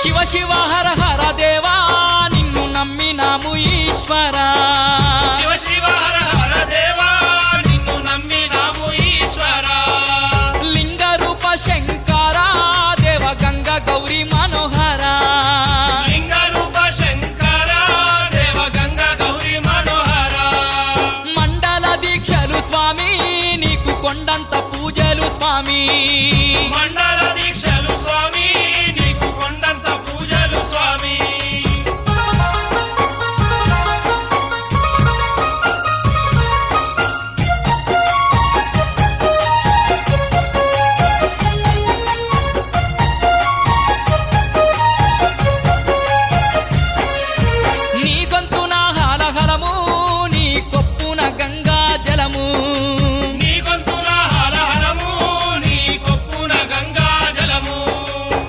శివ శివ హర హర దేవా నిన్ను నమ్మినాము ఈశ్వరా శివ శివ హర హర దేవా నిన్ను నమ్మినాము ఈశ్వరా లింగ రూప శంకరా దేవ గంగ గౌరీ